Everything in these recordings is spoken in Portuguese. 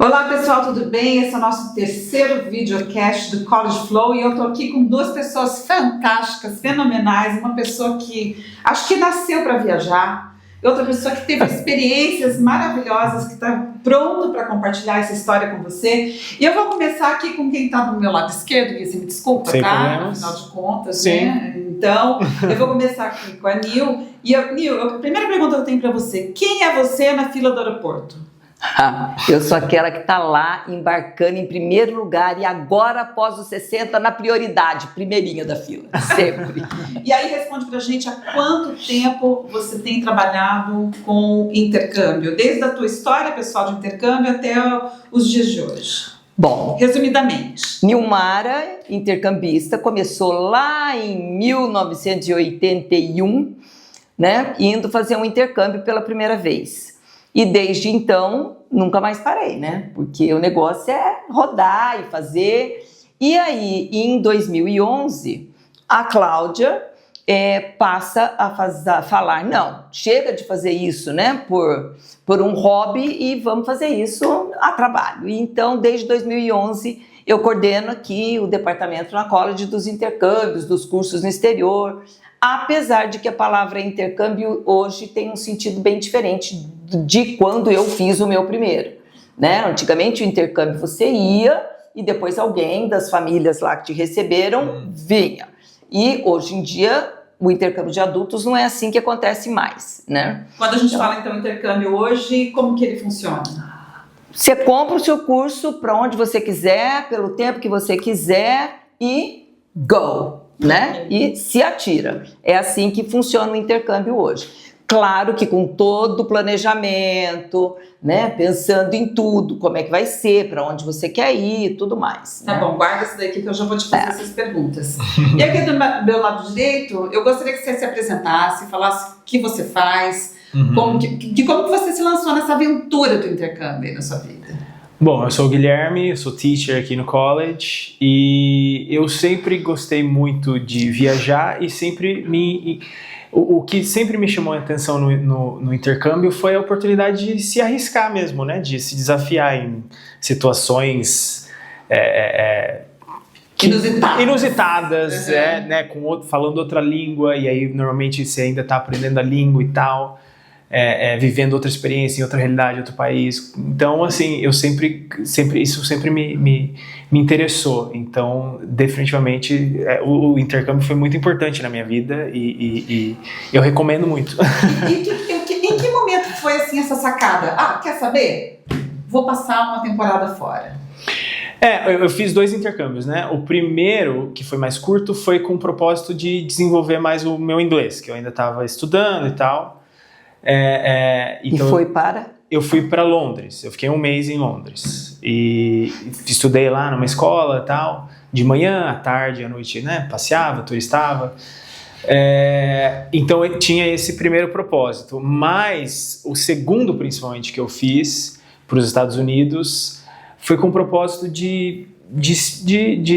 Olá pessoal, tudo bem? Esse é o nosso terceiro videocast do College Flow e eu estou aqui com duas pessoas fantásticas, fenomenais. Uma pessoa que acho que nasceu para viajar e outra pessoa que teve experiências maravilhosas, que está pronto para compartilhar essa história com você. E eu vou começar aqui com quem está do meu lado esquerdo, e você me desculpa, sem tá? problemas. Afinal de contas, Sim. né? Então, eu vou começar aqui com a Nil. E Nil, a primeira pergunta que eu tenho para você: quem é você na fila do aeroporto? Eu sou aquela que está lá embarcando em primeiro lugar e agora após os 60 na prioridade, primeirinha da fila, sempre. E aí responde pra gente há quanto tempo você tem trabalhado com intercâmbio, desde a tua história pessoal de intercâmbio até os dias de hoje. Bom, Resumidamente. Nilmara, intercambista, começou lá em 1981, né, indo fazer um intercâmbio pela primeira vez. E desde então, nunca mais parei, né? Porque o negócio é rodar e fazer. E aí, em 2011, a Cláudia passa a falar, não, chega de fazer isso, né? Por um hobby e vamos fazer isso a trabalho. E então, desde 2011, eu coordeno aqui o departamento na College dos intercâmbios, dos cursos no exterior, apesar de que a palavra intercâmbio hoje tem um sentido bem diferente de quando eu fiz o meu primeiro, né? Antigamente o intercâmbio você ia e depois alguém das famílias lá que te receberam vinha. E hoje em dia o intercâmbio de adultos não é assim que acontece mais, né? Quando a gente fala então intercâmbio hoje, como que ele funciona? Você compra o seu curso para onde você quiser, pelo tempo que você quiser e go! Né? E se atira. É assim que funciona o intercâmbio hoje. Claro que com todo o planejamento, né? Pensando em tudo, como é que vai ser, para onde você quer ir e tudo mais. Tá né? bom, guarda isso daqui que eu já vou te fazer essas perguntas. E aqui do meu lado direito, eu gostaria que você se apresentasse, falasse o que você faz, como que você se lançou nessa aventura do intercâmbio aí na sua vida. Bom, eu sou o Guilherme, eu sou teacher aqui no college e eu sempre gostei muito de viajar e sempre o que sempre me chamou a atenção no intercâmbio foi a oportunidade de se arriscar mesmo, né? De se desafiar em situações inusitadas, né? Falando outra língua e aí normalmente você ainda está aprendendo a língua e tal. Vivendo outra experiência em outra realidade, outro país. Então, assim, eu isso sempre me interessou. Então, definitivamente, o intercâmbio foi muito importante na minha vida e eu recomendo muito. Em que momento foi assim essa sacada? Quer saber? Vou passar uma temporada fora. Eu fiz 2 intercâmbios, né? O primeiro, que foi mais curto, foi com o propósito de desenvolver mais o meu inglês, que eu ainda estava estudando e tal. Então, e foi para? Eu fui para Londres, eu fiquei um mês em Londres e estudei lá numa escola e tal, de manhã, à tarde, à noite, né, passeava, turistava, então eu tinha esse primeiro propósito, mas o segundo principalmente que eu fiz para os Estados Unidos foi com o propósito de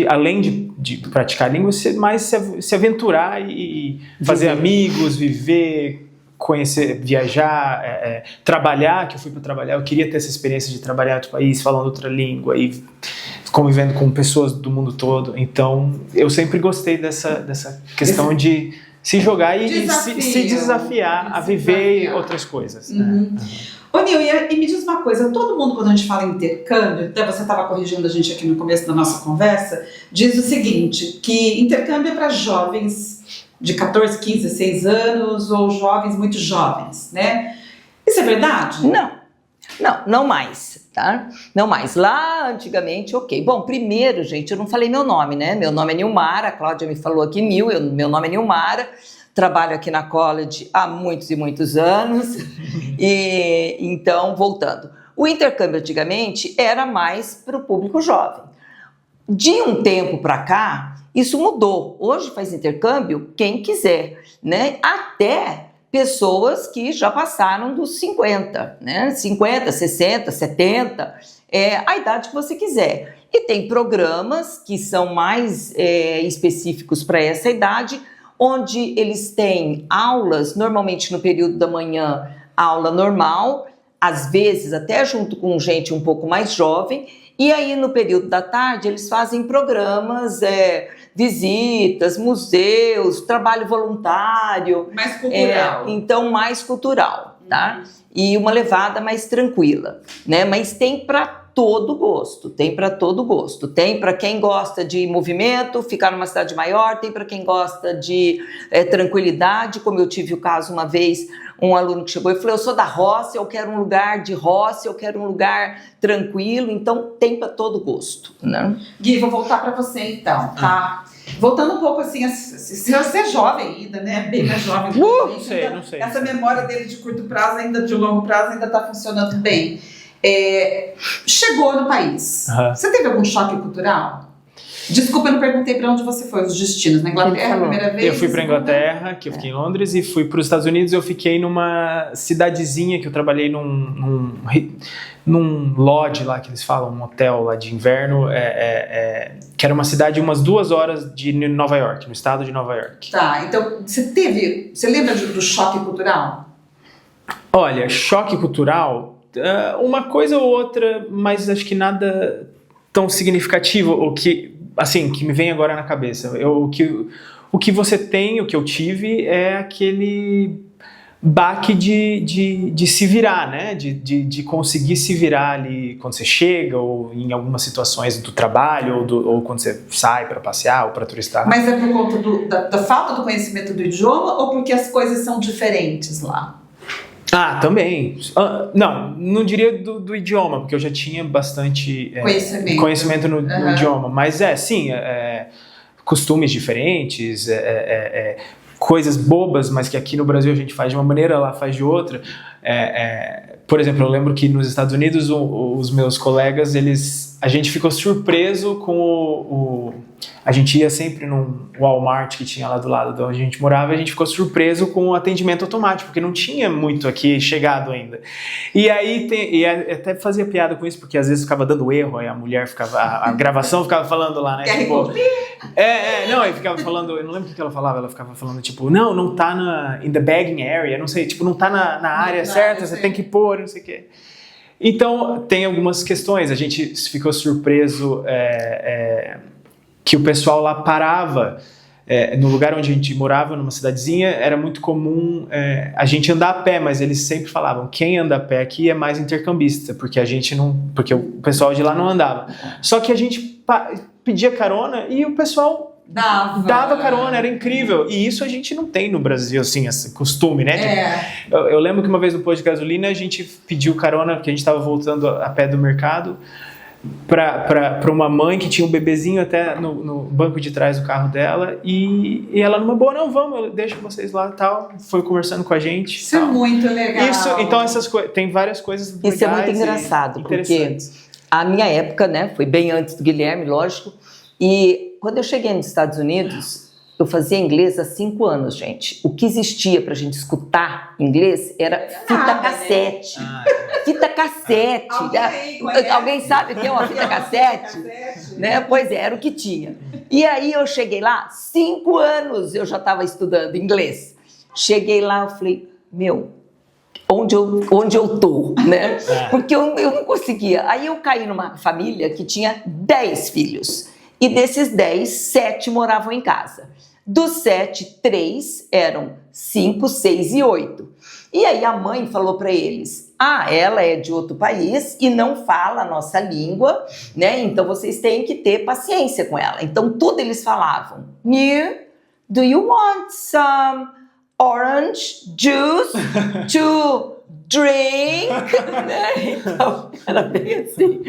além de praticar a língua, mais se aventurar e fazer amigos, viver, conhecer, viajar, trabalhar, que eu fui para trabalhar, eu queria ter essa experiência de trabalhar em outro país, falando outra língua e convivendo com pessoas do mundo todo. Então, eu sempre gostei dessa questão de se jogar e se desafiar a viver outras coisas. Ô Nil, e me diz uma coisa, todo mundo quando a gente fala em intercâmbio, até você estava corrigindo a gente aqui no começo da nossa conversa, diz o seguinte, que intercâmbio é para jovens de 14, 15, 16 anos ou jovens muito jovens, né? Isso é verdade? Não mais, tá? Não mais. Lá, antigamente, ok. Bom, primeiro, gente, eu não falei meu nome, né? Meu nome é Nilmara, a Cláudia me falou aqui meu nome é Nilmara, trabalho aqui na College há muitos e muitos anos. E então, voltando. O intercâmbio, antigamente, era mais para o público jovem. De um tempo para cá, isso mudou. Hoje faz intercâmbio quem quiser, né? Até pessoas que já passaram dos 50, né? 50, 60, 70, a idade que você quiser. E tem programas que são mais específicos para essa idade, onde eles têm aulas, normalmente no período da manhã, aula normal, às vezes até junto com gente um pouco mais jovem, e aí no período da tarde eles fazem programas, visitas, museus, trabalho voluntário. Mais cultural. Então mais cultural, tá? E uma levada mais tranquila, né? Mas tem para todo gosto, tem para todo gosto. Tem para quem gosta de movimento, ficar numa cidade maior, tem para quem gosta de tranquilidade, como eu tive o caso uma vez, um aluno que chegou e falou, eu sou da roça, eu quero um lugar de roça, eu quero um lugar tranquilo, então tem para todo gosto, né? Gui, vou voltar para você então, tá? Voltando um pouco assim, se você é jovem ainda, né? Bem mais jovem. Não sei. Essa memória dele de curto prazo, ainda de longo prazo, ainda está funcionando bem. Chegou no país. Você teve algum choque cultural? Desculpa, eu não perguntei para onde você foi, os destinos. Na Inglaterra, a primeira vez? Eu fui para Inglaterra, que eu fiquei em Londres, e fui para os Estados Unidos. Eu fiquei numa cidadezinha que eu trabalhei num lodge lá, que eles falam, um hotel lá de inverno, que era uma cidade umas 2 horas de Nova York, no estado de Nova York. Tá, então você lembra do choque cultural? Olha, choque cultural, uma coisa ou outra, mas acho que nada tão significativo, o que me vem agora na cabeça. O que você tem, o que eu tive, é aquele baque de se virar, né? De conseguir se virar ali quando você chega, ou em algumas situações do trabalho, ou quando você sai para passear ou para turistar. Mas é por conta da falta do conhecimento do idioma ou porque as coisas são diferentes lá? Também. Não diria do idioma, porque eu já tinha bastante conhecimento no idioma. Mas costumes diferentes, coisas bobas, mas que aqui no Brasil a gente faz de uma maneira, lá faz de outra. Por exemplo, eu lembro que nos Estados Unidos os meus colegas, a gente ficou surpreso com a gente ia sempre num Walmart que tinha lá do lado de onde a gente morava, e a gente ficou surpreso com o atendimento automático, porque não tinha muito aqui chegado ainda. E aí até fazia piada com isso, porque às vezes ficava dando erro, aí a mulher a gravação ficava falando lá, né? Tipo, aí ficava falando, eu não lembro o que ela falava, ela ficava falando, tipo, não tá in the bagging area, não sei, tipo, não tá na área certa, você tem que pôr, não sei o quê. Então, tem algumas questões, a gente ficou surpreso que o pessoal lá parava, no lugar onde a gente morava, numa cidadezinha, era muito comum a gente andar a pé, mas eles sempre falavam, quem anda a pé aqui é mais intercambista, porque porque o pessoal de lá não andava. Só que a gente pedia carona e o pessoal dava carona, era incrível. E isso a gente não tem no Brasil, assim, esse costume, né? Eu lembro que uma vez no posto de gasolina a gente pediu carona, porque a gente estava voltando a pé do mercado, para uma mãe que tinha um bebezinho até no banco de trás do carro dela, e ela numa boa, não, vamos, eu deixo vocês lá e tal, foi conversando com a gente. Isso é muito legal. Então essas tem várias coisas legais. Isso é muito engraçado, porque a minha época, né, foi bem antes do Guilherme, lógico, e quando eu cheguei nos Estados Unidos, eu fazia inglês há 5 anos, gente. O que existia pra gente escutar inglês era fita cassete. Fita cassete. Alguém sabe o que é uma fita cassete? Né? Pois era o que tinha. E aí eu cheguei lá, 5 anos eu já estava estudando inglês. Cheguei lá, eu falei, onde eu tô, né? Porque eu não conseguia. Aí eu caí numa família que tinha 10 filhos. E desses 10, 7 moravam em casa. Dos 7, 3 eram 5, 6 e 8. E aí a mãe falou para eles, ela é de outro país e não fala a nossa língua, né? Então vocês têm que ter paciência com ela. Então tudo eles falavam, Mir, do you want some orange juice to drink? Né? Então era bem assim.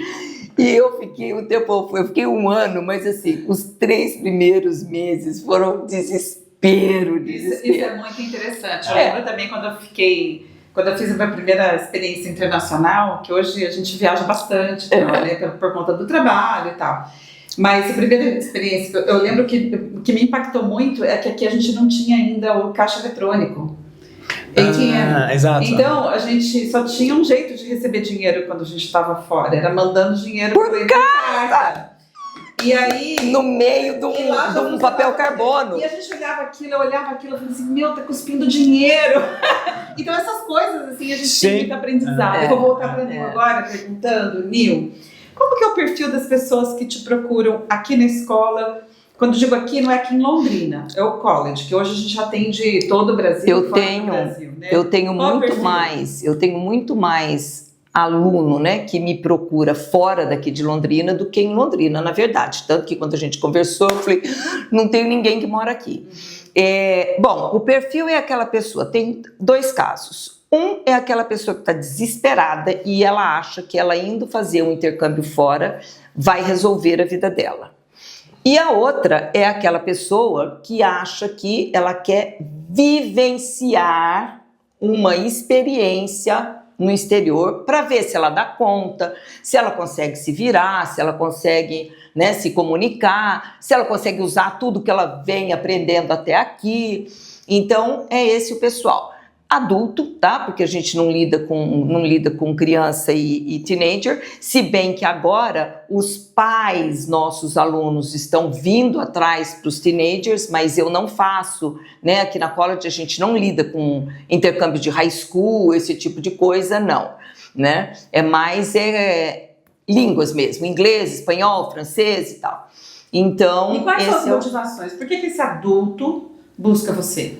E eu fiquei eu fiquei 1 ano, mas assim, os 3 primeiros meses foram desespero. Isso é muito interessante. Eu lembro também quando eu fiz a minha primeira experiência internacional, que hoje a gente viaja bastante, né, por conta do trabalho e tal. Mas a primeira experiência, eu lembro que o que me impactou muito é que aqui a gente não tinha ainda o caixa eletrônico. Exato. Então a gente só tinha um jeito de receber dinheiro quando a gente estava fora, era mandando dinheiro por carta. E aí... No meio de e lá um papel carbono. E a gente eu olhava aquilo, eu falei assim, meu, tá cuspindo dinheiro. Então essas coisas, assim, a gente tem muito aprendizado. Eu vou voltar para Nil agora, perguntando, Nil, como que é o perfil das pessoas que te procuram aqui na escola? Quando digo aqui, não é aqui em Londrina, é o college, que hoje a gente atende todo o Brasil, do Brasil, né? Eu tenho muito mais aluno, né, que me procura fora daqui de Londrina do que em Londrina, na verdade. Tanto que quando a gente conversou, eu falei, não tenho ninguém que mora aqui. Bom, o perfil é aquela pessoa, tem dois casos. Um é aquela pessoa que está desesperada e ela acha que ela indo fazer um intercâmbio fora vai resolver a vida dela. E a outra é aquela pessoa que acha que ela quer vivenciar uma experiência no exterior para ver se ela dá conta, se ela consegue se virar, se ela consegue, né, se comunicar, se ela consegue usar tudo que ela vem aprendendo até aqui. Então, é esse o pessoal. Adulto, tá? Porque a gente não lida com criança e teenager, se bem que agora os pais, nossos alunos, estão vindo atrás para os teenagers, mas eu não faço, né? Aqui na college a gente não lida com intercâmbio de high school, esse tipo de coisa, não, né? É mais línguas mesmo, inglês, espanhol, francês e tal. Então, e quais são as motivações? Por que esse adulto busca você?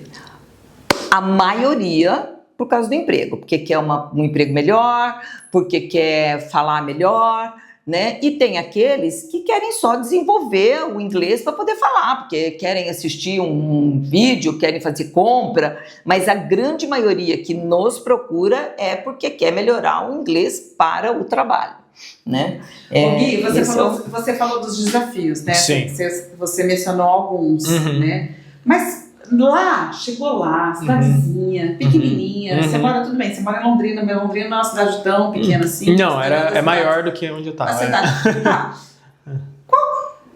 A maioria por causa do emprego, porque quer um emprego melhor, porque quer falar melhor, né? E tem aqueles que querem só desenvolver o inglês para poder falar, porque querem assistir um vídeo, querem fazer compra, mas a grande maioria que nos procura é porque quer melhorar o inglês para o trabalho, né? Gui, você falou dos desafios, né? Sim. Você mencionou alguns, né? Mas lá, chegou lá, cidadezinha, pequenininha, você mora, tudo bem, você mora em Londrina, mas Londrina não é uma cidade tão pequena assim. Não, é maior do que onde eu estava.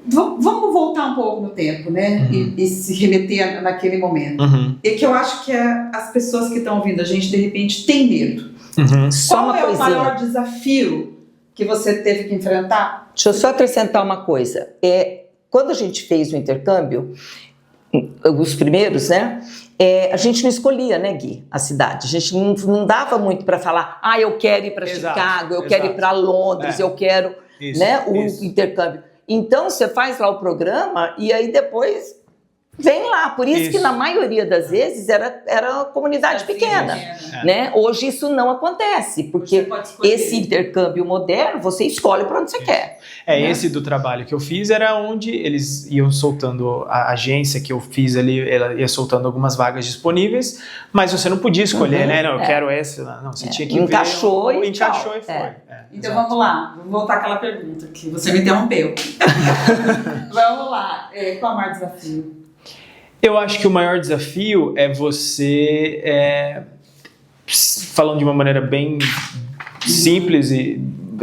Vamos voltar um pouco no tempo, né? E se remeter naquele momento. E que eu acho que as pessoas que estão ouvindo a gente, de repente, têm medo. Qual é o maior desafio que você teve que enfrentar? Deixa eu só acrescentar uma coisa. Quando a gente fez o intercâmbio, os primeiros, né? A gente não escolhia, né, Gui, a cidade. A gente não dava muito para falar, eu quero ir para Chicago, eu quero ir para Londres, eu quero, né, o intercâmbio. Então, você faz lá o programa e aí depois vem lá. Por isso que na maioria das vezes era uma comunidade pequena, né? Hoje isso não acontece, porque esse intercâmbio moderno, você escolhe para onde você quer. Esse do trabalho que eu fiz era onde eles iam soltando, a agência que eu fiz ali, ela ia soltando algumas vagas disponíveis, mas você não podia escolher, né? Não, eu quero esse, não, você tinha que encaixou ver. Encaixou e foi. Então vamos lá, vamos voltar àquela pergunta que você me interrompeu. Vamos lá, qual é o maior desafio? Eu acho que o maior desafio é você, falando de uma maneira bem simples,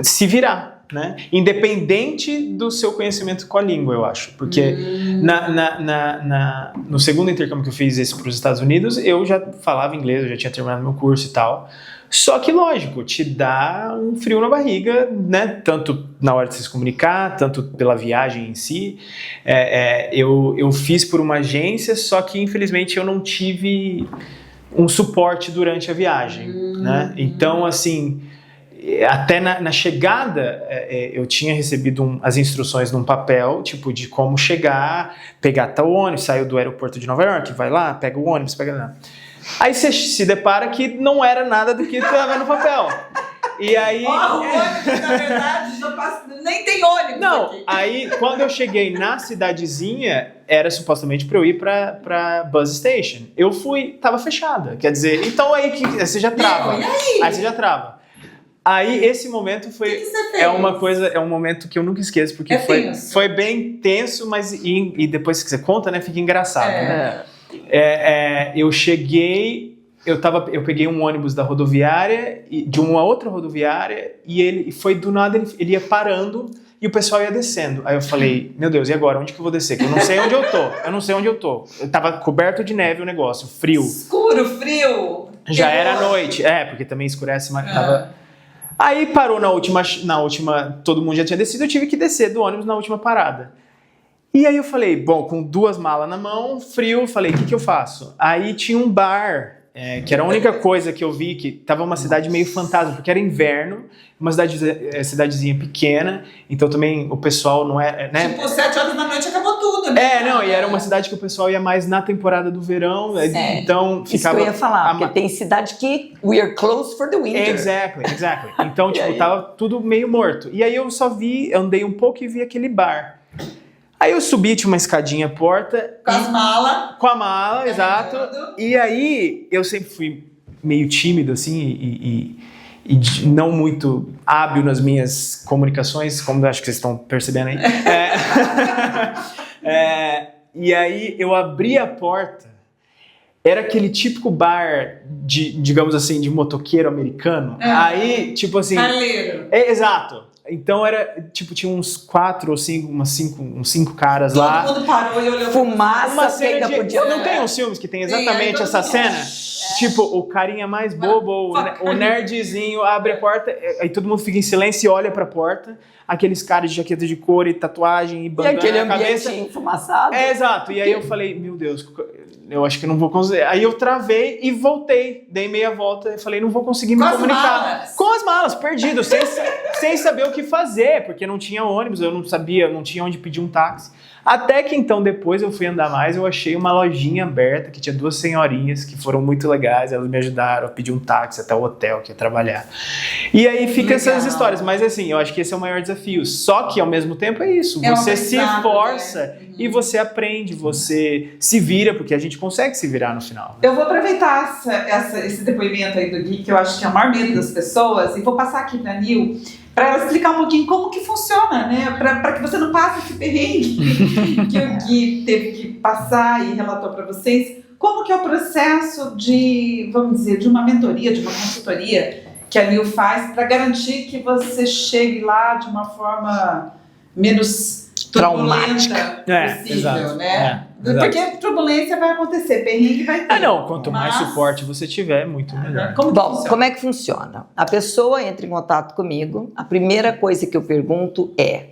se virar, né? Independente do seu conhecimento com a língua, eu acho. Porque no segundo intercâmbio que eu fiz para os Estados Unidos, eu já falava inglês, eu já tinha terminado meu curso e tal. Só que, lógico, te dá um frio na barriga, né? Tanto na hora de se comunicar, tanto pela viagem em si. Eu fiz por uma agência, só que, infelizmente, eu não tive um suporte durante a viagem, né? Então, assim, até na chegada, eu tinha recebido as instruções num papel, tipo, de como chegar, pegar tal ônibus, saiu do aeroporto de Nova York, vai lá, pega o ônibus, pega lá. Aí você se depara que não era nada do que estava no papel. E aí... o ônibus, na verdade, nem tem ônibus. Não, aqui. Aí quando eu cheguei na cidadezinha, era supostamente para eu ir para bus station. Eu fui, tava fechada. Quer dizer, então aí você já trava. Aí você já trava. Aí esse momento foi... É um momento que eu nunca esqueço, porque foi bem tenso, mas e depois que você conta, né, fica engraçado. Né? Eu cheguei, eu peguei um ônibus da rodoviária, de uma outra rodoviária, e ele foi do nada, ele ia parando e o pessoal ia descendo. Aí eu falei, meu Deus, e agora? Onde que eu vou descer? Eu não sei onde eu tô. Eu tava coberto de neve o negócio, frio. Escuro, frio. Já era noite, porque também escurece, mas tava... Aí parou na última, todo mundo já tinha descido, eu tive que descer do ônibus na última parada. E aí eu falei, bom, com 2 malas na mão, frio, falei, o que eu faço? Aí tinha um bar, que era a única coisa que eu vi, que tava uma cidade meio fantasma, porque era inverno, uma cidadezinha pequena, então também o pessoal não é, né? Tipo, 7 horas da noite acabou tudo, né? E era uma cidade que o pessoal ia mais na temporada do verão, então ficava... Isso que eu ia falar, porque tem cidade que we are closed for the winter. Exactly. Então, tipo, tava tudo meio morto. E aí eu andei um pouco e vi aquele bar. Aí eu subi, tinha uma escadinha porta. Com as malas. Com a mala, exato. E aí eu sempre fui meio tímido, assim, e não muito hábil nas minhas comunicações, como acho que vocês estão percebendo aí. E aí eu abri a porta, era aquele típico bar digamos assim, de motoqueiro americano. Aí, tipo assim... Carleiro. Exato. Então era, tipo, tinha uns 4 ou 5, uns 5 caras lá. Todo mundo parou e olhou. Fumaça, Uma cena ainda podia... Não tem uns filmes que tem exatamente essa cena? Tipo, o carinha mais bobo, o nerdzinho, abre a porta, aí todo mundo fica em silêncio e olha pra porta. Aqueles caras de jaqueta de couro e tatuagem e bandana aquele na cabeça. ambiente enfumaçado. Exato. E aí eu falei, meu Deus, eu acho que não vou conseguir. Aí eu travei e voltei. Dei meia volta e falei, não vou conseguir me comunicar. Com as malas, perdido, sem saber o que fazer, porque não tinha ônibus, eu não sabia, não tinha onde pedir um táxi. Até que então, depois eu fui andar mais, eu achei uma lojinha aberta, que tinha 2 senhorinhas que foram muito legais, elas me ajudaram a pedir um táxi até o hotel que ia trabalhar. E aí fica essas histórias, mas assim, eu acho que esse é o maior desafio. Só que ao mesmo tempo é isso, você se esforça e você aprende, você se vira, porque a gente consegue se virar no final. Eu vou aproveitar esse depoimento aí do Gui, que eu acho que é o maior medo das pessoas, e vou passar aqui pra Nil, para ela explicar um pouquinho como que funciona, né? Para que você não passe esse perrengue que o Gui teve que passar e relatou para vocês. Como que é o processo de, vamos dizer, de uma mentoria, de uma consultoria que a Nil faz para garantir que você chegue lá de uma forma menos turbulenta possível, exato, né? Porque turbulência vai acontecer, perrengue vai ter. Quanto mais suporte você tiver, muito melhor. Como é que funciona? A pessoa entra em contato comigo, a primeira coisa que eu pergunto é,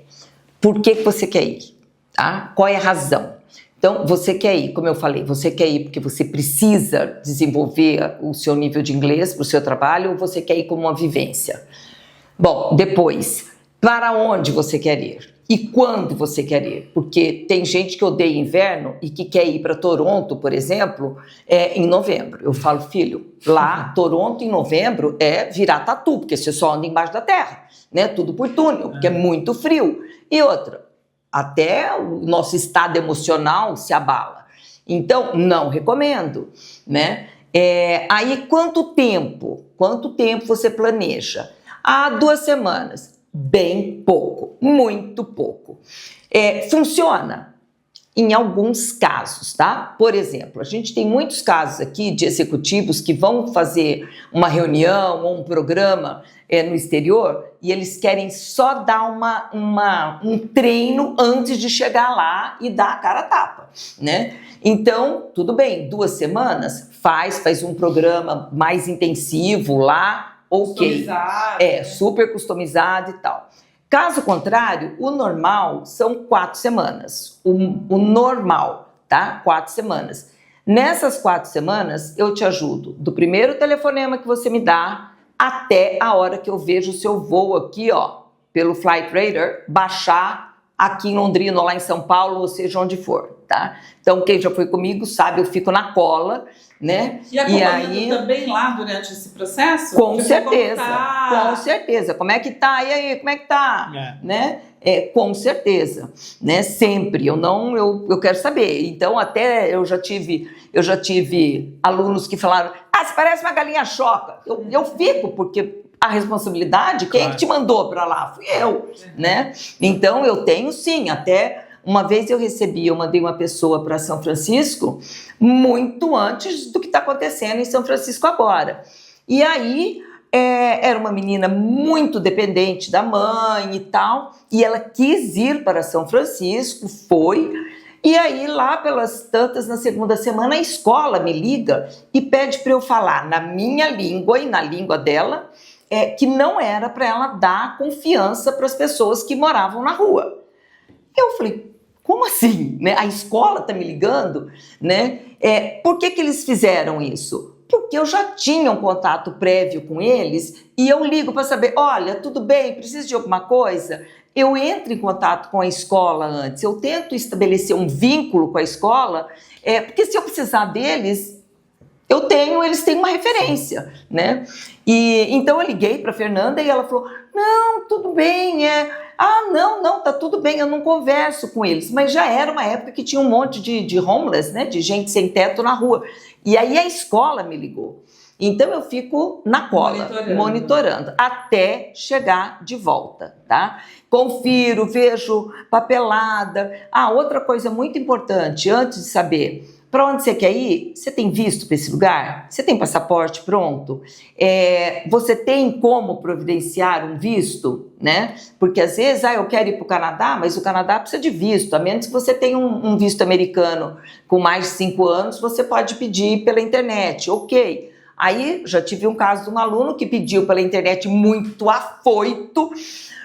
por que você quer ir? Tá? Qual é a razão? Então, você quer ir, como eu falei, você quer ir porque você precisa desenvolver o seu nível de inglês para o seu trabalho ou você quer ir como uma vivência? Bom, depois, para onde você quer ir? E quando você quer ir? Porque tem gente que odeia inverno e que quer ir para Toronto, por exemplo, em novembro. Eu falo, filho, lá, Toronto em novembro é virar tatu, porque você só anda embaixo da terra, né? Tudo por túnel, porque é muito frio. E outra, até o nosso estado emocional se abala. Então, não recomendo, né? Aí, quanto tempo você planeja? 2 semanas. Bem pouco, muito pouco. Funciona em alguns casos, tá? Por exemplo, a gente tem muitos casos aqui de executivos que vão fazer uma reunião ou um programa no exterior e eles querem só dar um treino antes de chegar lá e dar a cara a tapa, né? Então, tudo bem, 2 semanas, faz um programa mais intensivo lá, ok, super customizado e tal. Caso contrário, o normal são 4 semanas. O normal, tá? 4 semanas. Nessas 4 semanas, eu te ajudo do primeiro telefonema que você me dá até a hora que eu vejo o seu voo aqui, ó, pelo Flight Radar, baixar aqui em Londrina, ou lá em São Paulo, ou seja, onde for, tá? Então, quem já foi comigo sabe, eu fico na cola, né? E acompanhando também lá durante esse processo? Com certeza, com certeza. Como é que tá? E aí, como é que tá? Né? Com certeza, né? Sempre. Eu quero saber. Então, até eu já tive alunos que falaram, você parece uma galinha choca. Eu fico, porque a responsabilidade, quem é que te mandou para lá? Fui eu, né? Então, eu tenho sim, até uma vez eu mandei uma pessoa para São Francisco muito antes do que está acontecendo em São Francisco agora. E aí, era uma menina muito dependente da mãe e tal, e ela quis ir para São Francisco, foi. E aí, lá pelas tantas, na segunda semana, a escola me liga e pede para eu falar na minha língua e na língua dela, que não era para ela dar confiança para as pessoas que moravam na rua. Eu falei, como assim? Né? A escola está me ligando? Né? Por que eles fizeram isso? Porque eu já tinha um contato prévio com eles e eu ligo para saber, olha, tudo bem, precisa de alguma coisa? Eu entro em contato com a escola antes, eu tento estabelecer um vínculo com a escola, porque se eu precisar deles, eles têm uma referência, né? E então eu liguei para a Fernanda e ela falou, não, tudo bem, não, tá tudo bem, eu não converso com eles. Mas já era uma época que tinha um monte de homeless, né, de gente sem teto na rua. E aí a escola me ligou. Então eu fico na cola, monitorando até chegar de volta, tá? Confiro, vejo papelada. Outra coisa muito importante, antes de saber para onde você quer ir, você tem visto para esse lugar? Você tem passaporte pronto? Você tem como providenciar um visto? Né? Porque às vezes, eu quero ir para o Canadá, mas o Canadá precisa de visto, a menos que você tenha um visto americano com mais de 5 anos, você pode pedir pela internet, ok. Aí já tive um caso de um aluno que pediu pela internet muito afoito,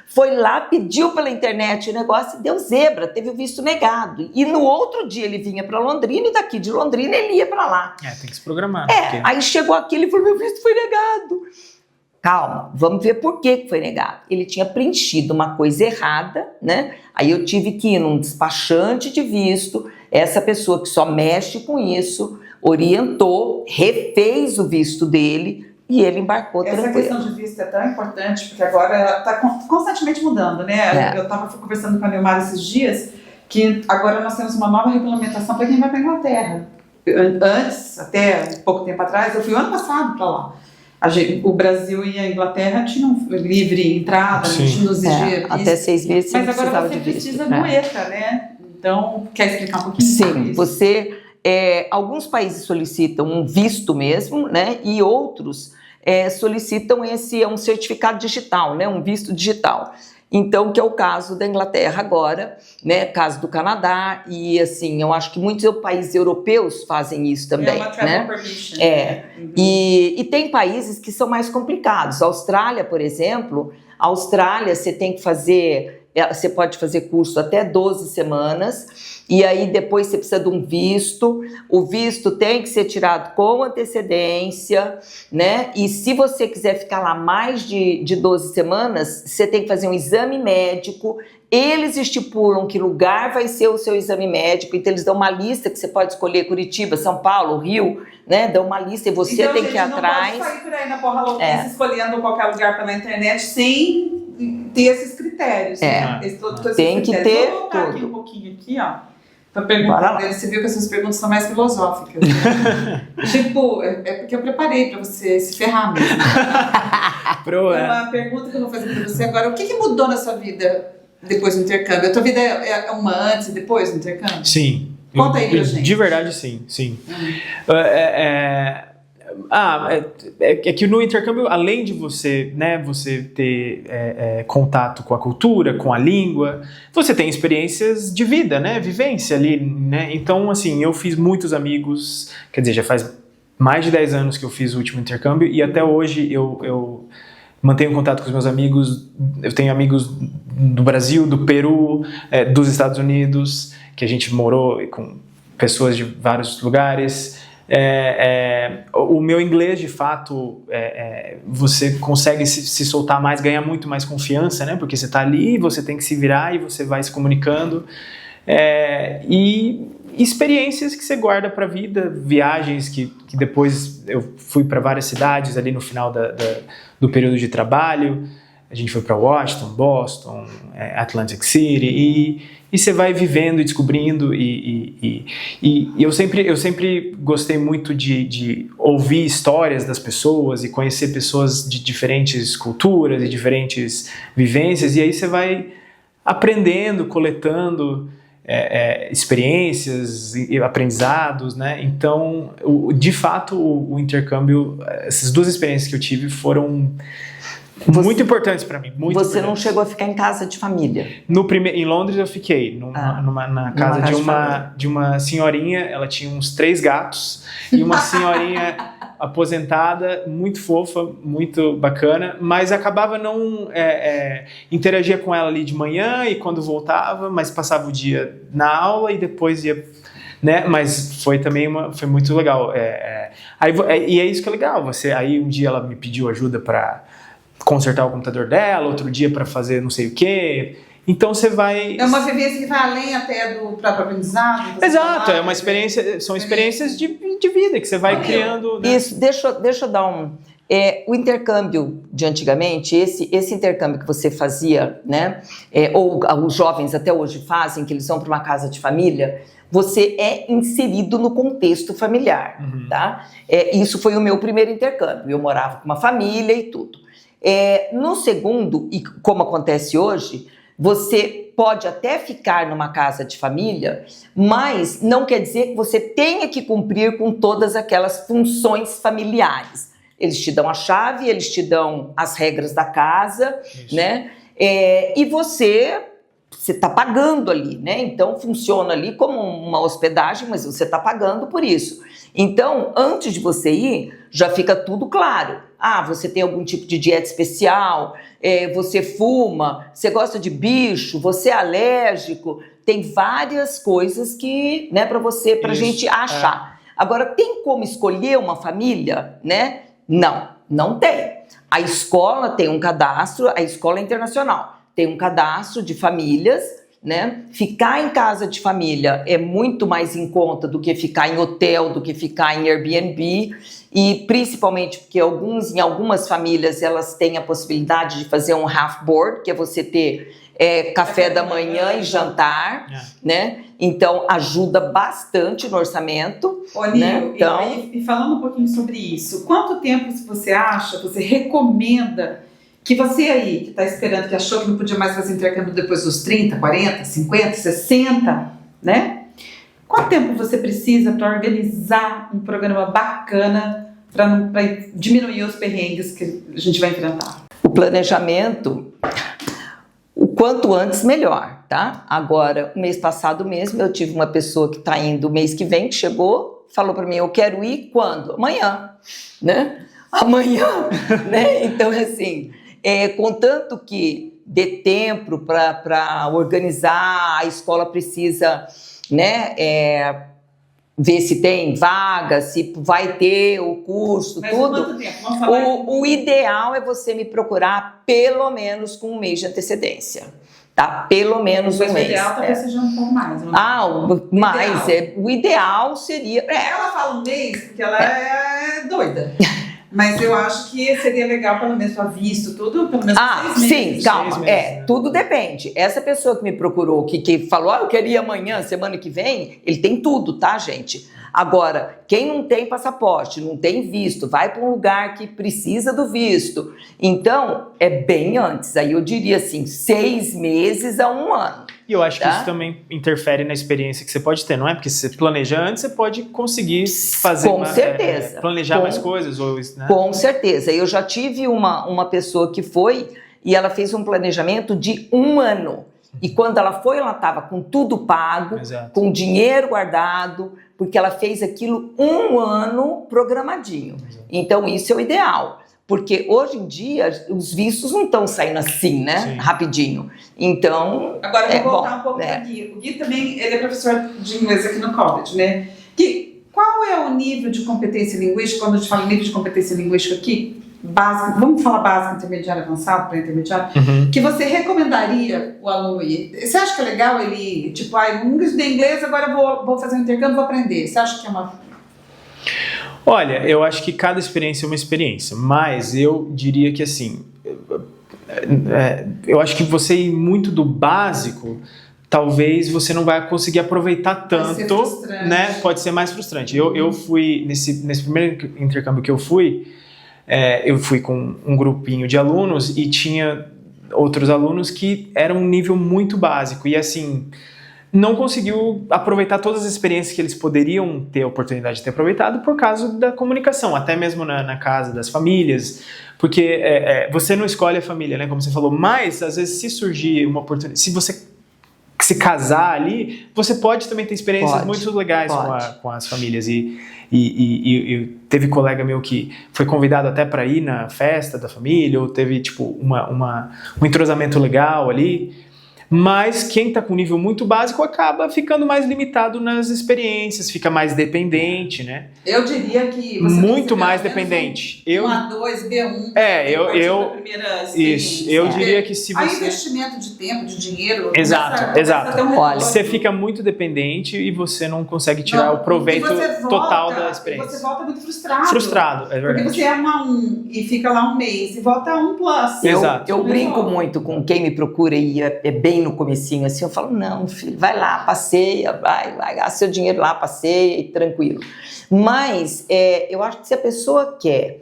foi lá, pediu pela internet o negócio e deu zebra, teve o visto negado. E no outro dia ele vinha para Londrina e daqui de Londrina ele ia para lá. Tem que se programar. Porque... Aí chegou aqui, ele falou, meu visto foi negado. Calma, vamos ver por que foi negado. Ele tinha preenchido uma coisa errada, né? Aí eu tive que ir num despachante de visto, essa pessoa que só mexe com isso, orientou, refez o visto dele, e ele embarcou tranquilo. Essa questão de visto é tão importante, porque agora está constantemente mudando, né? Eu estava conversando com a Neumar esses dias, que agora nós temos uma nova regulamentação para quem vai para a Inglaterra. Antes, até pouco tempo atrás, eu fui o ano passado para lá. O Brasil e a Inglaterra tinham livre entrada, não tinham exigia visto. Até 6 meses você mas agora você precisa do ETA, né? Então, quer explicar um pouquinho? Sim, alguns países solicitam um visto mesmo, né? E outros solicitam um certificado digital, né? Um visto digital. Então, que é o caso da Inglaterra agora, né? Caso do Canadá, e assim, eu acho que muitos países europeus fazem isso também, uma travel né? permission. Uhum. E tem países que são mais complicados. A Austrália, por exemplo, você pode fazer curso até 12 semanas, e aí depois você precisa de um visto, o visto tem que ser tirado com antecedência, né? E se você quiser ficar lá mais de 12 semanas, você tem que fazer um exame médico, eles estipulam que lugar vai ser o seu exame médico, então eles dão uma lista que você pode escolher, Curitiba, São Paulo, Rio, né? Dão uma lista e você tem que ir atrás. Então, não pode sair por aí na porra louquice, escolhendo qualquer lugar pela internet sem ter esses critérios. Né? Tem que ter Vou voltar aqui um pouquinho aqui, ó. Para perguntar dele, você viu que essas perguntas são mais filosóficas. Né? Tipo, porque eu preparei para você se ferrar mesmo. Uma pergunta que eu vou fazer para você agora: o que mudou na sua vida depois do intercâmbio? A tua vida é uma antes e depois do intercâmbio? Sim. Conta aí pra gente. De verdade, sim. É que no intercâmbio, além de você ter contato com a cultura, com a língua, você tem experiências de vida, né? Vivência ali, né? Então, assim, eu fiz muitos amigos, quer dizer, já faz mais de 10 anos que eu fiz o último intercâmbio e até hoje eu mantenho contato com os meus amigos. Eu tenho amigos do Brasil, do Peru, dos Estados Unidos, que a gente morou com pessoas de vários lugares. O meu inglês, de fato, você consegue se soltar mais, ganhar muito mais confiança, né? Porque você está ali, você tem que se virar e você vai se comunicando. E experiências que você guarda para a vida, viagens que depois eu fui para várias cidades ali no final do período de trabalho. A gente foi para Washington, Boston, Atlantic City e você vai vivendo e descobrindo e eu sempre gostei muito de ouvir histórias das pessoas e conhecer pessoas de diferentes culturas e diferentes vivências, e aí você vai aprendendo, coletando experiências e aprendizados, né? Então, de fato, o intercâmbio, essas duas experiências que eu tive foram Muito importantes para mim. Muito Você não importantes. chegou a ficar em casa de família? Em Londres eu fiquei na casa de uma senhorinha. Ela tinha uns 3 gatos e uma senhorinha aposentada, muito fofa, muito bacana, mas acabava não interagia com ela ali de manhã e quando voltava, mas passava o dia na aula e depois ia, né? Mas foi também foi muito legal. E é isso que é legal. Aí um dia ela me pediu ajuda para consertar o computador dela, outro dia para fazer não sei o quê. Então você vai... É uma vivência que vai além até do próprio aprendizado. Exato, é uma experiência, são experiências de vida que você vai criando. Né? Isso, deixa eu dar o intercâmbio de antigamente, esse intercâmbio que você fazia, né? Ou os jovens até hoje fazem, que eles vão para uma casa de família, você é inserido no contexto familiar, tá? Isso foi o meu primeiro intercâmbio, eu morava com uma família e tudo. No segundo, e como acontece hoje, você pode até ficar numa casa de família, mas não quer dizer que você tenha que cumprir com todas aquelas funções familiares. Eles te dão a chave, eles te dão as regras da casa, né? E você está pagando ali, né? Então funciona ali como uma hospedagem, mas você está pagando por isso. Então, antes de você ir, já fica tudo claro. Você tem algum tipo de dieta especial, você fuma, você gosta de bicho, você é alérgico, tem várias coisas que, né, pra gente achar. Agora, tem como escolher uma família, né? Não tem. A escola tem um cadastro, a escola é internacional, tem um cadastro de famílias, né? Ficar em casa de família é muito mais em conta do que ficar em hotel, do que ficar em Airbnb, e principalmente porque em algumas famílias elas têm a possibilidade de fazer um half board, que é você ter café da manhã e jantar, né? Então ajuda bastante no orçamento. Nil, né? e falando um pouquinho sobre isso, quanto tempo você recomenda que você aí, que está esperando, que achou que não podia mais fazer intercâmbio depois dos 30, 40, 50, 60, né? Quanto tempo você precisa para organizar um programa bacana para diminuir os perrengues que a gente vai enfrentar? O planejamento, o quanto antes melhor, tá? Agora, o mês passado mesmo, eu tive uma pessoa que está indo mês que vem, que chegou, falou para mim, eu quero ir quando? Amanhã, né? Amanhã, né? Então, assim... contanto que dê tempo para organizar, a escola precisa, né, ver se tem vaga, se vai ter o curso, mas tudo. Quanto tempo? Vamos falar o ideal é você me procurar pelo menos com um mês de antecedência. Tá? Pelo menos um mês. O ideal talvez seja um pouco mais. O ideal seria... Ela fala um mês porque ela é doida. Mas eu acho que seria legal, pelo menos, para visto, tudo, pelo menos 6 meses. Sim, calma. 6 meses, né? Tudo depende. Essa pessoa que me procurou, que falou, eu queria ir amanhã, semana que vem, ele tem tudo, tá, gente? Agora, quem não tem passaporte, não tem visto, vai para um lugar que precisa do visto. Então, é bem antes. Aí eu diria assim, 6 meses a 1 ano. E eu acho que isso também interfere na experiência que você pode ter, não é? Porque se você planeja antes, você pode conseguir fazer Com certeza. Planejar mais coisas. Né? Com certeza. Eu já tive uma pessoa que foi e ela fez um planejamento de 1 ano. E quando ela foi, ela estava com tudo pago, Exato. com dinheiro guardado, porque ela fez aquilo 1 ano programadinho. Exato. Então, isso é o ideal. Porque hoje em dia, os vistos não estão saindo assim, né? Sim. Rapidinho. Então, agora eu vou voltar um pouco para o Gui. O Gui também ele é professor de inglês aqui no college, né? Qual é o nível de competência linguística, quando a gente fala nível de competência linguística aqui, básico, vamos falar básico, intermediário, avançado, pré-intermediário, que você recomendaria o aluno ir? Você acha que é legal ele, tipo, eu nunca estudei inglês, agora eu vou fazer um intercâmbio, vou aprender. Você acha que é uma... Olha, eu acho que cada experiência é uma experiência, mas eu diria que assim, eu acho que você ir muito do básico, talvez você não vai conseguir aproveitar tanto, né? Pode ser mais frustrante. Eu fui, nesse primeiro intercâmbio que eu fui com um grupinho de alunos e tinha outros alunos que eram um nível muito básico e assim... não conseguiu aproveitar todas as experiências que eles poderiam ter a oportunidade de ter aproveitado por causa da comunicação, até mesmo na casa das famílias, porque você não escolhe a família, né, como você falou, mas às vezes se surgir uma oportunidade, se você se casar ali, você pode também ter experiências muito legais com as famílias. E teve colega meu que foi convidado até para ir na festa da família, ou teve tipo um entrosamento legal ali. Mas quem está com nível muito básico acaba ficando mais limitado nas experiências, fica mais dependente, né? Eu diria que você muito mais dependente. A2, B1. Eu diria que se você... Aí investimento de tempo, de dinheiro... Exato. Olha, você fica muito dependente e você não consegue tirar o proveito total da experiência. Você volta muito frustrado. Frustrado, é verdade. Porque você é uma 1 e fica lá um mês e volta a 1+. Exato. Eu brinco muito com quem me procura e é bem no comecinho assim, eu falo, não, filho, vai lá, passeia, vai gasta seu dinheiro lá, passeia e tranquilo. Mas eu acho que se a pessoa quer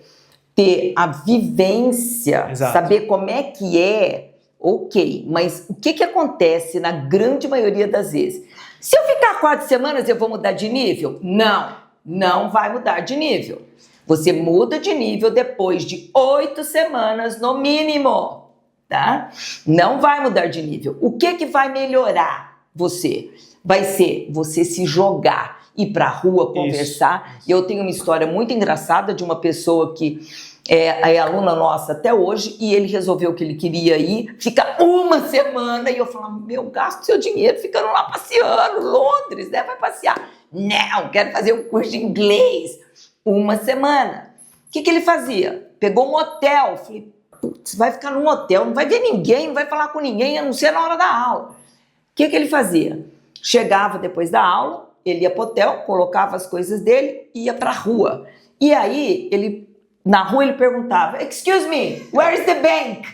ter a vivência, saber como é que é, ok, mas o que acontece na grande maioria das vezes? Se eu ficar 4 semanas, eu vou mudar de nível? Não vai mudar de nível. Você muda de nível depois de 8 semanas no mínimo. Tá? Não vai mudar de nível. O que vai melhorar você? Vai ser você se jogar, ir pra rua, conversar. Isso. Eu tenho uma história muito engraçada de uma pessoa que é aluna nossa até hoje e ele resolveu que ele queria ir, fica 1 semana e eu falo, gasto seu dinheiro ficando lá passeando, Londres, né? Vai passear. Não, quero fazer um curso de inglês. 1 semana. O que ele fazia? Pegou um hotel, falei, putz, vai ficar num hotel, não vai ver ninguém, não vai falar com ninguém, a não ser na hora da aula. O que ele fazia? Chegava depois da aula, ele ia pro hotel, colocava as coisas dele e ia pra rua. E aí, na rua ele perguntava, excuse me, where is the bank?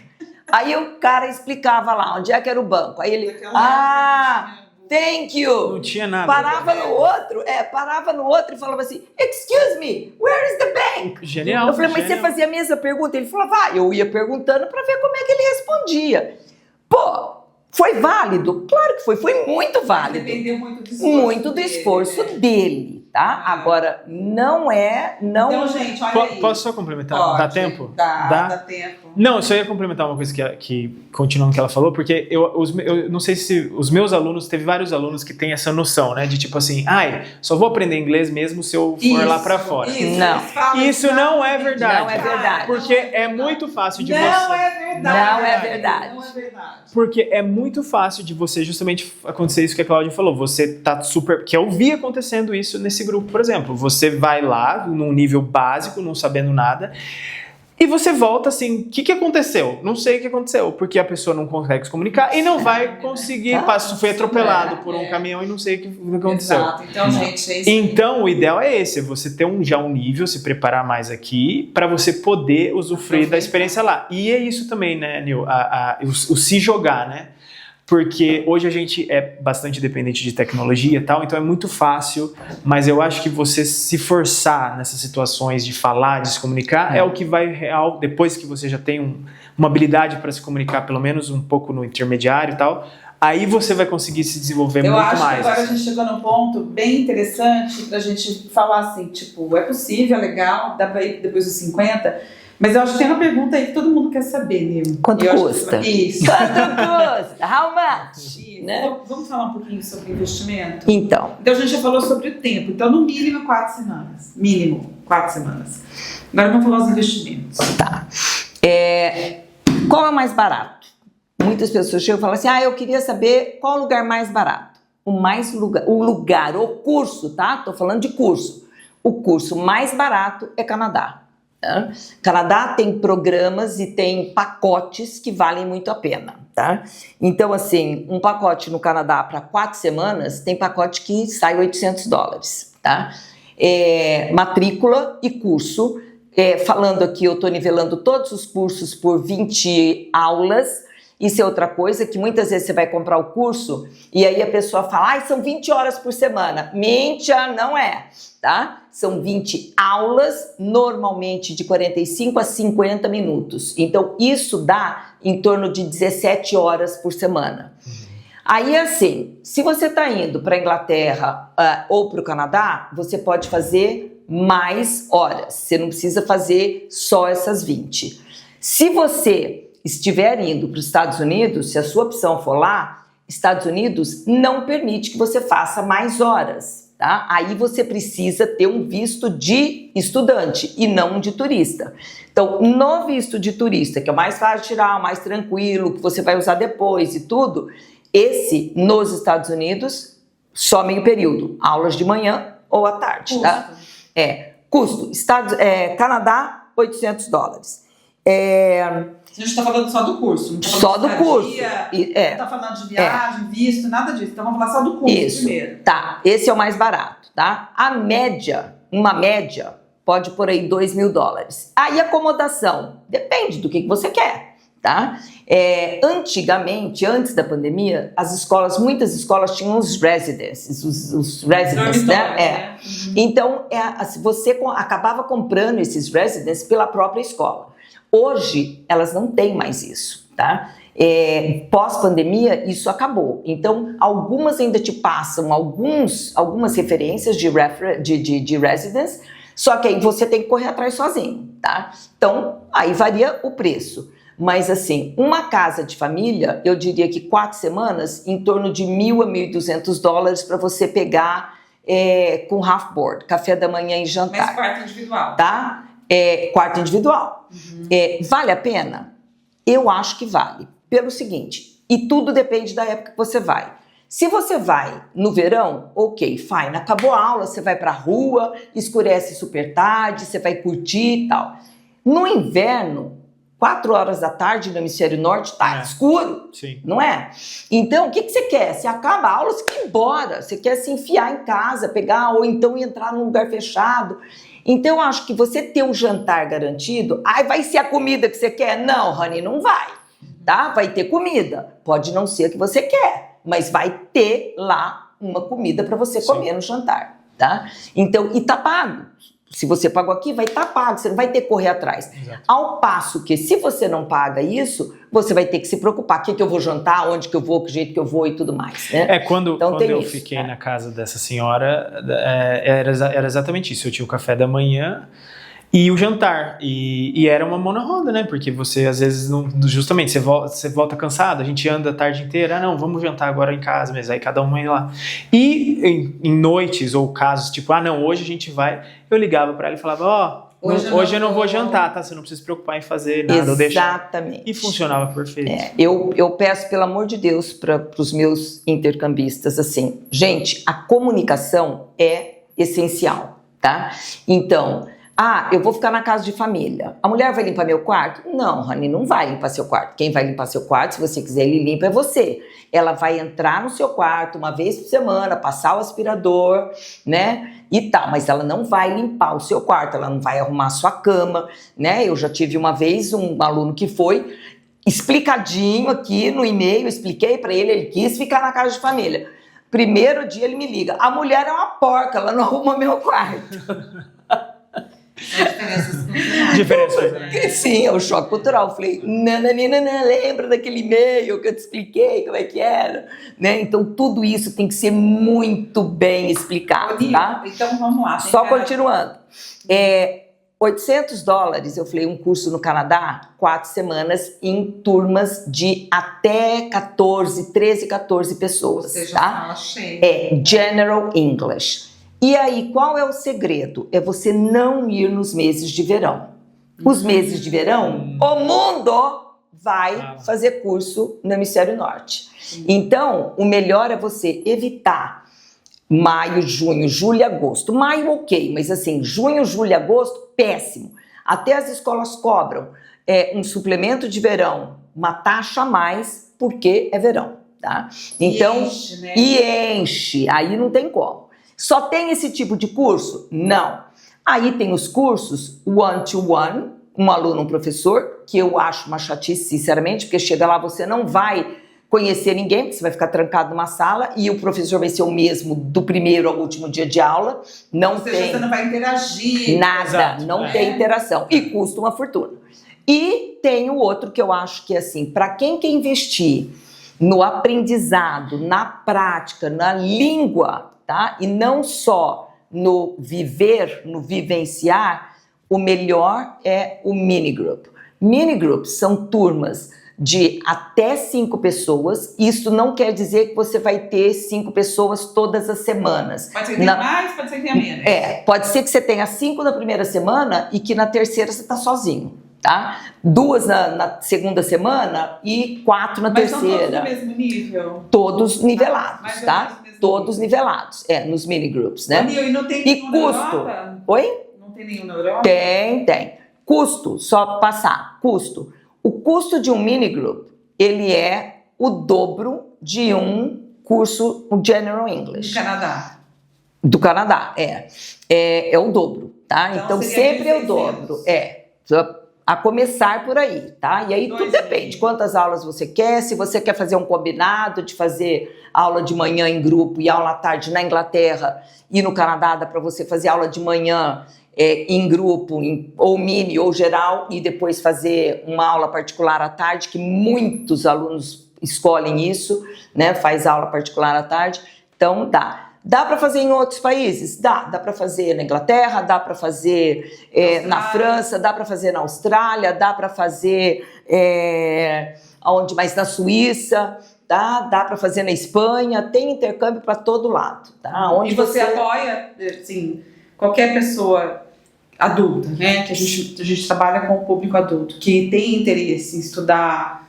Aí o cara explicava lá, onde é que era o banco. Aí ele, thank you. Não tinha nada. Parava no outro e falava assim, excuse me, where is the bank? Genial. Eu falei, mas você fazia a mesma pergunta? Ele falava, eu ia perguntando pra ver como é que ele respondia. Pô, foi válido? Claro que foi muito válido. Dependeu muito do esforço dele, tá? Agora, não é... Então, gente, olha aí. Posso só complementar? Dá tempo? Dá tempo. Não, eu só ia complementar uma coisa que continuando o que ela falou, porque eu não sei se os meus alunos, teve vários alunos que têm essa noção, né? De tipo assim, só vou aprender inglês mesmo se eu for lá pra fora. Isso não é verdade. Não é verdade. Porque é muito fácil de você... Não é verdade. Porque é muito fácil de você justamente acontecer isso que a Cláudia falou. Você tá super... Que eu vi acontecendo isso nesse grupo, por exemplo. Você vai lá num nível básico, não sabendo nada... E você volta assim, o que aconteceu? Não sei o que aconteceu, porque a pessoa não consegue se comunicar e não vai conseguir, foi atropelado por um caminhão e não sei o que aconteceu. Exato, então gente, é isso. Então o ideal é esse, você ter já um nível, se preparar mais aqui, para você poder usufruir da experiência lá. E é isso também, né, Nil, o se jogar, né? Porque hoje a gente é bastante dependente de tecnologia e tal, então é muito fácil, mas eu acho que você se forçar nessas situações de falar, de se comunicar, é o que vai real, depois que você já tem uma habilidade para se comunicar, pelo menos um pouco no intermediário e tal, aí você vai conseguir se desenvolver muito mais. Eu acho que agora a gente chegou num ponto bem interessante pra gente falar assim, tipo, é possível, é legal, dá pra ir depois dos 50... Mas eu acho que tem uma pergunta aí que todo mundo quer saber, Nil. Quanto custa? Isso. Quanto custa? How much? Né? Vamos falar um pouquinho sobre investimento? Então a gente já falou sobre o tempo. Então, no mínimo 4 semanas. Mínimo 4 semanas. Agora vamos falar os investimentos. Tá. Qual é o mais barato? Muitas pessoas chegam e falam assim, eu queria saber qual o lugar mais barato. O curso, tá? Tô falando de curso. O curso mais barato é Canadá. Canadá tem programas e tem pacotes que valem muito a pena, tá? Então, assim, um pacote no Canadá para 4 semanas, tem pacote que sai $800, tá? Matrícula e curso. Falando aqui, eu estou nivelando todos os cursos por 20 aulas. Isso é outra coisa, que muitas vezes você vai comprar o curso e aí a pessoa fala, são 20 horas por semana. Mentira, não é, tá? São 20 aulas, normalmente de 45 a 50 minutos. Então, isso dá em torno de 17 horas por semana. Aí, assim, se você está indo para a Inglaterra ou para o Canadá, você pode fazer mais horas. Você não precisa fazer só essas 20. Se você estiver indo para os Estados Unidos, se a sua opção for lá, Estados Unidos não permite que você faça mais horas, tá? Aí você precisa ter um visto de estudante e não de turista. Então, no visto de turista, que é o mais fácil de tirar, o mais tranquilo, que você vai usar depois e tudo, esse, nos Estados Unidos, só meio período, aulas de manhã ou à tarde, tá? Custo, Canadá, $800. A gente está falando só do curso. Não tá Só do curso. Não está falando de viagem, visto, nada disso. Então vamos falar só do curso primeiro. Tá, esse é o mais barato, tá? A média, uma média, pode por aí $2.000. Aí acomodação, depende do que você quer, tá? Antigamente, antes da pandemia, muitas escolas tinham os residences, os residents, né? Então, você acabava comprando esses residents pela própria escola. Hoje, elas não têm mais isso, tá? Pós-pandemia, isso acabou. Então, algumas ainda te passam algumas referências de residence, só que aí você tem que correr atrás sozinho, tá? Então, aí varia o preço. Mas, assim, uma casa de família, eu diria que 4 semanas, em torno de $1.000 a $1.200 para você pegar com half board, café da manhã e jantar. Mas quarto individual. Tá? Quarto individual. Vale a pena? Eu acho que vale. Pelo seguinte, e tudo depende da época que você vai. Se você vai no verão, ok, fine, acabou a aula, você vai pra rua, escurece super tarde, você vai curtir e tal. No inverno, 4 horas da tarde no hemisfério norte, tá escuro, sim. Não é? Então, o que você quer? Você acaba a aula, você quer ir embora, você quer se enfiar em casa, pegar, ou então entrar num lugar fechado. Então, eu acho que você ter um jantar garantido, vai ser a comida que você quer? Não, honey, não vai, tá? Vai ter comida, pode não ser a que você quer, mas vai ter lá uma comida para você comer no jantar, tá? Então, e tá pago. Se você pagou aqui, vai estar pago, você não vai ter que correr atrás. Exato. Ao passo que, se você não paga isso, você vai ter que se preocupar. O que eu vou jantar, onde que eu vou, que jeito que eu vou e tudo mais, né? Quando eu isso, fiquei na casa dessa senhora, era exatamente isso. Eu tinha o café da manhã e o jantar. E era uma mão na roda, né? Porque você, às vezes, justamente, você volta cansado, a gente anda a tarde inteira. Não, vamos jantar agora em casa mesmo. Aí cada um ia lá. E em noites ou casos, tipo, não, hoje a gente vai... Eu ligava pra ela e falava, hoje eu não vou jantar, tá? Você não precisa se preocupar em fazer nada. Exatamente. E funcionava perfeito. Eu peço, pelo amor de Deus, para os meus intercambistas, assim, gente, a comunicação é essencial, tá? Então... eu vou ficar na casa de família. A mulher vai limpar meu quarto? Não, honey, não vai limpar seu quarto. Quem vai limpar seu quarto, se você quiser, ele limpa, é você. Ela vai entrar no seu quarto uma vez por semana, passar o aspirador, né? E tal, mas ela não vai limpar o seu quarto, ela não vai arrumar a sua cama, né? Eu já tive uma vez um aluno que foi explicadinho aqui no e-mail, expliquei pra ele quis ficar na casa de família. Primeiro dia ele me liga, a mulher é uma porca, ela não arruma meu quarto. Diferenças, né? Sim, é o choque cultural. Eu falei, nananina, lembra daquele e-mail que eu te expliquei como é que era? Né? Então, tudo isso tem que ser muito bem explicado, tá? Então, vamos lá. Só continuando. $800, eu falei, um curso no Canadá, 4 semanas, em turmas de até 13, 14 pessoas, ou seja, tá? sala cheia. General English. E aí, qual é o segredo? É você não ir nos meses de verão. Os meses de verão, o mundo vai fazer curso no hemisfério norte. Então, o melhor é você evitar maio, junho, julho e agosto. Maio, ok, mas assim, junho, julho e agosto, péssimo. Até as escolas cobram um suplemento de verão, uma taxa a mais, porque é verão, tá? Então, enche, né? enche, aí não tem como. Só tem esse tipo de curso? Não. Aí tem os cursos one-to-one, um aluno, um professor, que eu acho uma chatice, sinceramente, porque chega lá, você não vai conhecer ninguém, porque você vai ficar trancado numa sala e o professor vai ser o mesmo do primeiro ao último dia de aula. Não tem. Você não vai interagir. Nada, Exato, não tem interação. E custa uma fortuna. E tem o outro que eu acho que é assim, para quem quer investir no aprendizado, na prática, na língua, tá? E não só no viver, no vivenciar, o melhor é o minigroup. Minigroups são turmas de até 5 pessoas. Isso não quer dizer que você vai ter 5 pessoas todas as semanas. Pode ser que tenha mais, pode ser que tenha menos. Pode ser que você tenha 5 na primeira semana e que na terceira você está sozinho, tá? 2 na segunda semana e 4 na terceira. Mas são todos no mesmo nível? Todos nivelados, tá? Todos nível. nivelados, nos minigroups, né? E não tem nenhum E custo? na Europa? Oi? Não tem nenhum na Europa? Tem. Custo, só passar, custo. O custo de um minigroup, ele é o dobro de um curso General English. Do Canadá. Do Canadá, é o dobro, tá? Então sempre é o dobro, a começar por aí, tá? E aí tudo depende, quantas aulas você quer, se você quer fazer um combinado de fazer aula de manhã em grupo e aula à tarde na Inglaterra e no Canadá dá para você fazer aula de manhã em grupo, ou mini ou geral, e depois fazer uma aula particular à tarde, que muitos alunos escolhem isso, né? Faz aula particular à tarde, então dá. Dá para fazer em outros países? Dá para fazer na Inglaterra, dá para fazer na França, dá para fazer na Austrália, dá para fazer aonde mais? Na Suíça, tá? Dá para fazer na Espanha, tem intercâmbio para todo lado, tá? Onde você apoia, assim, qualquer pessoa adulta, né? Que a gente trabalha com o público adulto, que tem interesse em estudar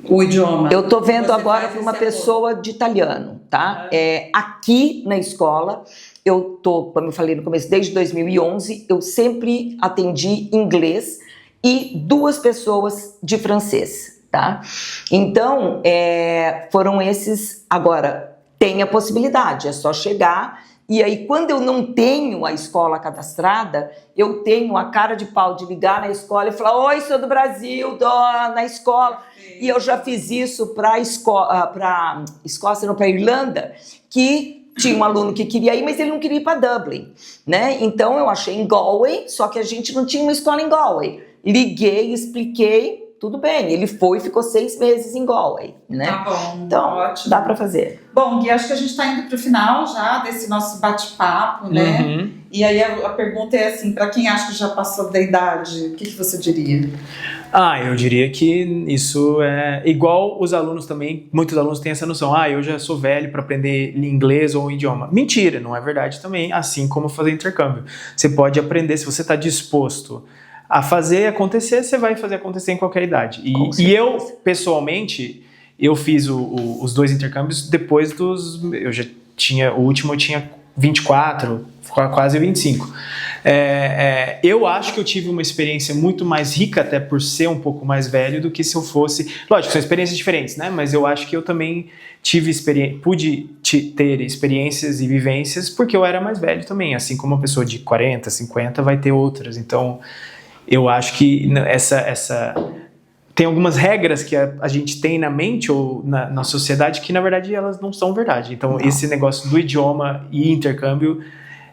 o idioma. Eu tô vendo agora para uma pessoa de italiano, tá? Aqui na escola, eu tô, como eu falei no começo, desde 2011, eu sempre atendi inglês e 2 pessoas de francês, tá? Então, foram esses. Agora, tem a possibilidade, é só chegar. E aí, quando eu não tenho a escola cadastrada, eu tenho a cara de pau de ligar na escola e falar: oi, sou do Brasil, na escola. E eu já fiz isso para Escócia, não, para Irlanda, que tinha um aluno que queria ir, mas ele não queria ir para Dublin, né? Então eu achei em Galway, só que a gente não tinha uma escola em Galway. Liguei, expliquei, tudo bem. Ele foi e ficou 6 meses em Galway, né? Tá bom, então, ótimo. Dá para fazer. Bom, Gui, acho que a gente está indo para o final já desse nosso bate-papo, né? Uhum. E aí a pergunta é assim, para quem acha que já passou da idade, o que você diria? Eu diria que isso é igual os alunos também, muitos alunos têm essa noção, eu já sou velho para aprender inglês ou um idioma. Mentira, não é verdade também, assim como fazer intercâmbio. Você pode aprender, se você está disposto a fazer acontecer, você vai fazer acontecer em qualquer idade. E eu, pessoalmente, eu fiz os 2 intercâmbios depois eu já tinha, o último eu tinha 24, quase 25. Eu acho que eu tive uma experiência muito mais rica, até por ser um pouco mais velho, do que se eu fosse... Lógico, são experiências diferentes, né? Mas eu acho que eu também pude ter experiências e vivências porque eu era mais velho também. Assim como uma pessoa de 40, 50 vai ter outras. Então, eu acho que tem algumas regras que a gente tem na mente ou na sociedade que, na verdade, elas não são verdade. Então, esse negócio do idioma e intercâmbio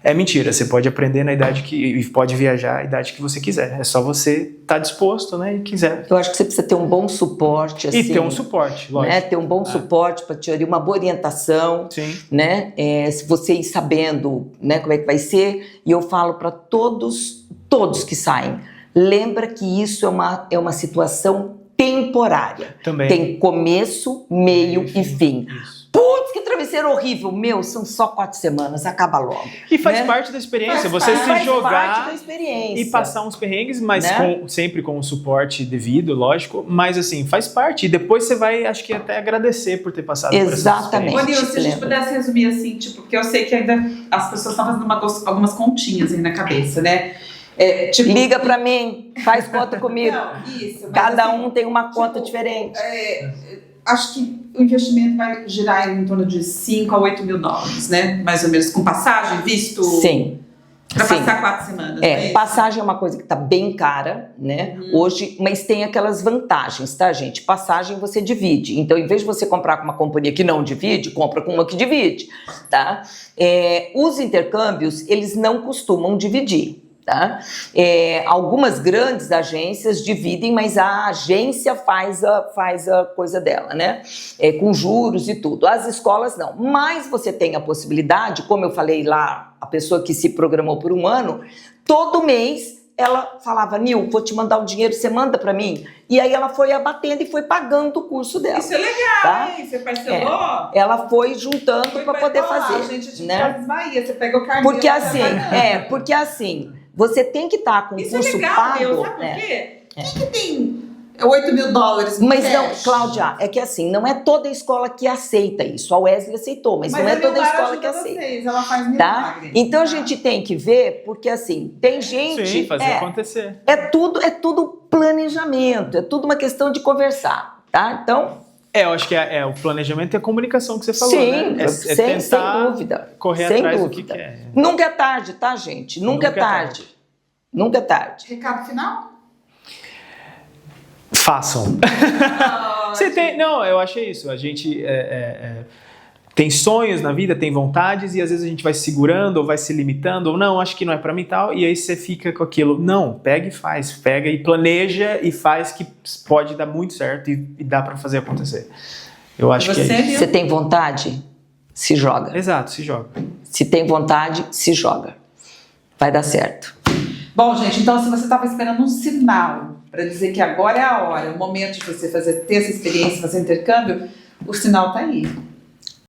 é mentira. Você pode aprender na idade e pode viajar a idade que você quiser. É só você estar disposto, né, e quiser. Eu acho que você precisa ter um bom suporte, assim. E ter um suporte, lógico. Né, ter um bom suporte para te uma boa orientação. Sim. Né? Se você ir sabendo, né, como é que vai ser. E eu falo para todos que saem, lembra que isso é uma situação temporária. Também. Tem começo, meio e fim. Isso. Putz, que travesseiro horrível. Meu, são só 4 semanas, acaba logo. E faz né? parte da experiência. Faz Se jogar parte da experiência. e passar uns perrengues, mas né? sempre com o suporte devido, lógico. Mas assim, faz parte. E depois você vai, acho que até agradecer por ter passado por essas experiências. Ô, Nil, se a gente pudesse resumir assim, tipo, porque eu sei que ainda as pessoas estão fazendo algumas continhas aí na cabeça, né? Liga pra mim, faz conta comigo. Não, isso. Cada um tem uma conta diferente. Acho que o investimento vai girar em torno de 5 a 8 mil dólares, né? Mais ou menos, com passagem, visto... Sim. Para passar 4 semanas. Passagem é uma coisa que tá bem cara, né? Hoje, mas tem aquelas vantagens, tá, gente? Passagem você divide. Então, em vez de você comprar com uma companhia que não divide, compra com uma que divide, tá? Os intercâmbios, eles não costumam dividir. Tá? Algumas grandes agências dividem, mas a agência faz a coisa dela, né? Com juros e tudo. As escolas não. Mas você tem a possibilidade, como eu falei lá, a pessoa que se programou por um ano, todo mês ela falava, Nil, vou te mandar o dinheiro, você manda para mim? E aí ela foi abatendo e foi pagando o curso dela. Isso é legal, tá? hein? Você parcelou? Ela foi juntando para poder fazer. Gente, né? Bahia, você pega o carnê. Porque assim, você tem que estar com o curso Isso é legal, pago. meu, sabe por quê? Quem que tem $8 mil no Mas cash? não, Cláudia, é que assim, não é toda escola que aceita isso. A Wesley aceitou, mas não é toda escola que aceita. Ela faz milagre, Então a tá? gente tem que ver, porque assim, tem gente... Sim, fazer acontecer. É tudo planejamento, é tudo uma questão de conversar, tá? Então... Eu acho que o planejamento e a comunicação que você falou, sim, né? sem dúvida. Correr sem atrás dúvida. do que quer. Nunca é tarde, tá, gente? Nunca é tarde. Nunca é tarde. Recado final? Façam. Você tem, não, eu acho isso. A gente tem sonhos na vida, tem vontades e às vezes a gente vai se segurando ou vai se limitando ou não, acho que não é pra mim e tal, e aí você fica com aquilo. Não, pega e faz, pega e planeja e faz, que pode dar muito certo e dá pra fazer acontecer. Eu acho que é isso. Você tem vontade? Se joga. Exato, se joga. Se tem vontade, se joga. Vai dar certo. Bom, gente, então se você estava esperando um sinal para dizer que agora é a hora, o momento de você ter essa experiência, fazer intercâmbio, o sinal tá aí.